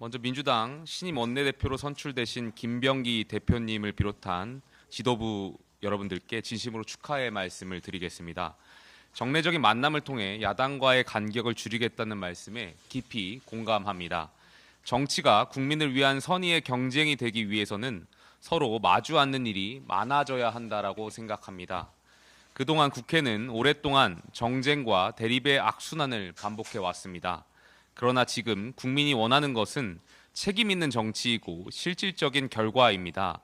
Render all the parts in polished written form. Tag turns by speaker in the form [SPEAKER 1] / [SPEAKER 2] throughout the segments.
[SPEAKER 1] 먼저 민주당 신임 원내대표로 선출되신 김병기 대표님을 비롯한 지도부 여러분들께 진심으로 축하의 말씀을 드리겠습니다. 정례적인 만남을 통해 야당과의 간격을 줄이겠다는 말씀에 깊이 공감합니다. 정치가 국민을 위한 선의의 경쟁이 되기 위해서는 서로 마주 앉는 일이 많아져야 한다라고 생각합니다. 그동안 국회는 오랫동안 정쟁과 대립의 악순환을 반복해 왔습니다. 그러나 지금 국민이 원하는 것은 책임 있는 정치이고 실질적인 결과입니다.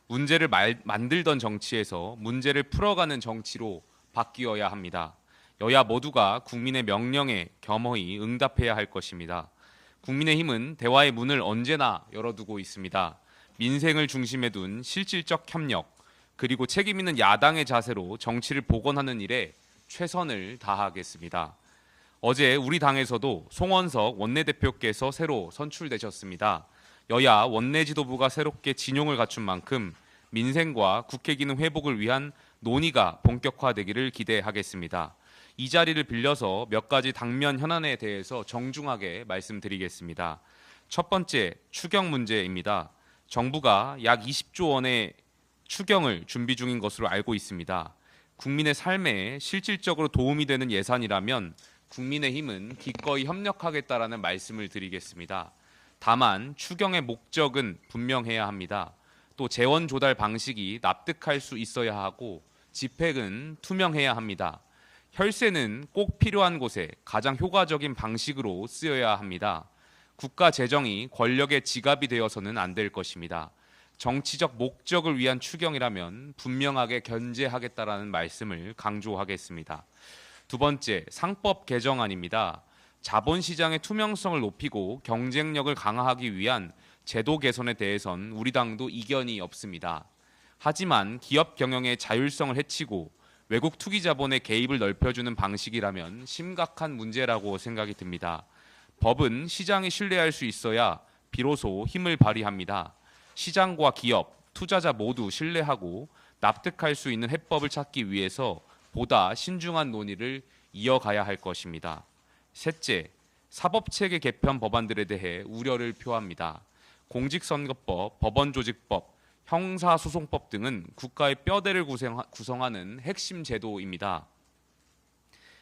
[SPEAKER 1] 문제를 만들던 정치에서 문제를 풀어가는 정치로 바뀌어야 합니다. 여야 모두가 국민의 명령에 겸허히 응답해야 할 것입니다. 국민의힘은 대화의 문을 언제나 열어두고 있습니다. 민생을 중심에 둔 실질적 협력, 그리고 책임 있는 야당의 자세로 정치를 복원하는 일에 최선을 다하겠습니다. 어제 우리 당에서도 송원석 원내대표께서 새로 선출되셨습니다. 여야 원내 지도부가 새롭게 진용을 갖춘 만큼 민생과 국회 기능 회복을 위한 논의가 본격화되기를 기대하겠습니다. 이 자리를 빌려서 몇 가지 당면 현안에 대해서 정중하게 말씀드리겠습니다. 첫 번째, 추경 문제입니다. 정부가 약 20조 원의 추경을 준비 중인 것으로 알고 있습니다. 국민의 삶에 실질적으로 도움이 되는 예산이라면 국민의힘은 기꺼이 협력하겠다라는 말씀을 드리겠습니다. 다만 추경의 목적은 분명해야 합니다. 또 재원 조달 방식이 납득할 수 있어야 하고 집행은 투명해야 합니다. 혈세는 꼭 필요한 곳에 가장 효과적인 방식으로 쓰여야 합니다. 국가 재정이 권력의 지갑이 되어서는 안 될 것입니다. 정치적 목적을 위한 추경이라면 분명하게 견제하겠다라는 말씀을 강조하겠습니다. 두 번째, 상법 개정안입니다. 자본시장의 투명성을 높이고 경쟁력을 강화하기 위한 제도 개선에 대해선 우리 당도 이견이 없습니다. 하지만 기업 경영의 자율성을 해치고 외국 투기 자본의 개입을 넓혀주는 방식이라면 심각한 문제라고 생각이 듭니다. 법은 시장이 신뢰할 수 있어야 비로소 힘을 발휘합니다. 시장과 기업, 투자자 모두 신뢰하고 납득할 수 있는 해법을 찾기 위해서 보다 신중한 논의를 이어가야 할 것입니다. 셋째, 사법체계 개편 법안들에 대해 우려를 표합니다. 공직선거법, 법원조직법, 형사소송법 등은 국가의 뼈대를 구성하는 핵심 제도입니다.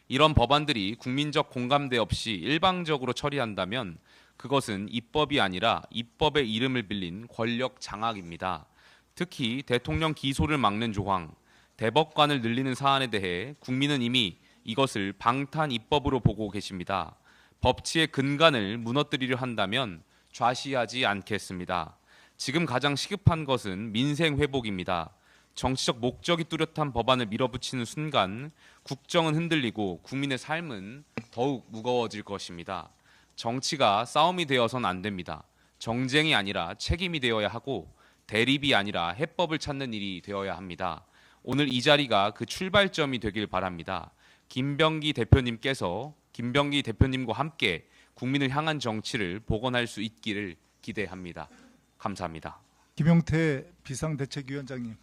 [SPEAKER 1] 이런 법안들이 국민적 공감대 없이 일방적으로 처리한다면 그것은 입법이 아니라 입법의 이름을 빌린 권력 장악입니다. 특히 대통령 기소를 막는 조항, 대법관을 늘리는 사안에 대해 국민은 이미 이것을 방탄 입법으로 보고 계십니다. 법치의 근간을 무너뜨리려 한다면 좌시하지 않겠습니다. 지금 가장 시급한 것은 민생 회복입니다. 정치적 목적이 뚜렷한 법안을 밀어붙이는 순간 국정은 흔들리고 국민의 삶은 더욱 무거워질 것입니다. 정치가 싸움이 되어선 안 됩니다. 정쟁이 아니라 책임이 되어야 하고 대립이 아니라 해법을 찾는 일이 되어야 합니다. 오늘 이 자리가 그 출발점이 되길 바랍니다. 김병기 대표님과 함께 국민을 향한 정치를 복원할 수 있기를 기대합니다. 감사합니다.
[SPEAKER 2] 김용태 비상대책위원장님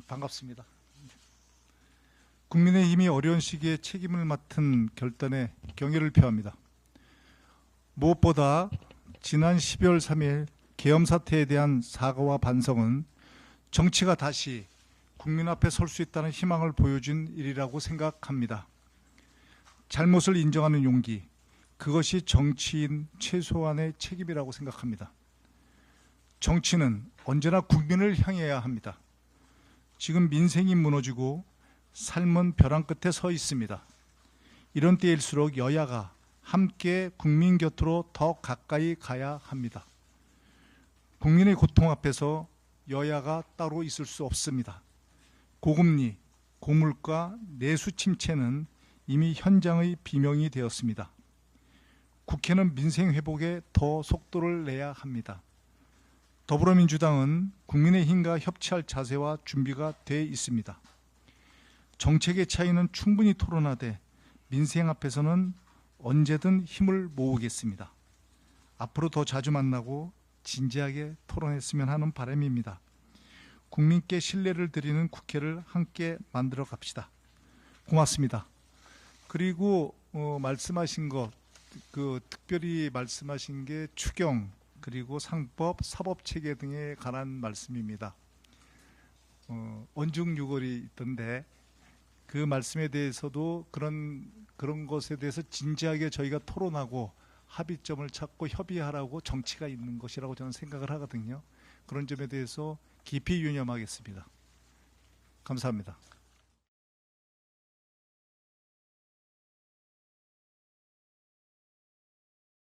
[SPEAKER 2] 반갑습니다. 국민의힘이 어려운 시기에 책임을 맡은 결단에 경의를 표합니다. 무엇보다 지난 12월 3일 계엄 사태에 대한 사과와 반성은 정치가 다시 국민 앞에 설 수 있다는 희망을 보여준 일이라고 생각합니다. 잘못을 인정하는 용기, 그것이 정치인 최소한의 책임이라고 생각합니다. 정치는 언제나 국민을 향해야 합니다. 지금 민생이 무너지고 삶은 벼랑 끝에 서 있습니다. 이런 때일수록 여야가 함께 국민 곁으로 더 가까이 가야 합니다. 국민의 고통 앞에서 여야가 따로 있을 수 없습니다. 고금리, 고물가, 내수 침체는 이미 현장의 비명이 되었습니다. 국회는 민생 회복에 더 속도를 내야 합니다. 더불어민주당은 국민의힘과 협치할 자세와 준비가 돼 있습니다. 정책의 차이는 충분히 토론하되 민생 앞에서는 언제든 힘을 모으겠습니다. 앞으로 더 자주 만나고 진지하게 토론했으면 하는 바람입니다. 국민께 신뢰를 드리는 국회를 함께 만들어 갑시다. 고맙습니다. 그리고 말씀하신 것, 특별히 말씀하신 게 추경 그리고 상법, 사법체계 등에 관한 말씀입니다. 언중유골이 있던데 그 말씀에 대해서도 그런 것에 대해서 진지하게 저희가 토론하고 합의점을 찾고 협의하라고 정치가 있는 것이라고 저는 생각을 하거든요. 그런 점에 대해서 깊이 유념하겠습니다. 감사합니다.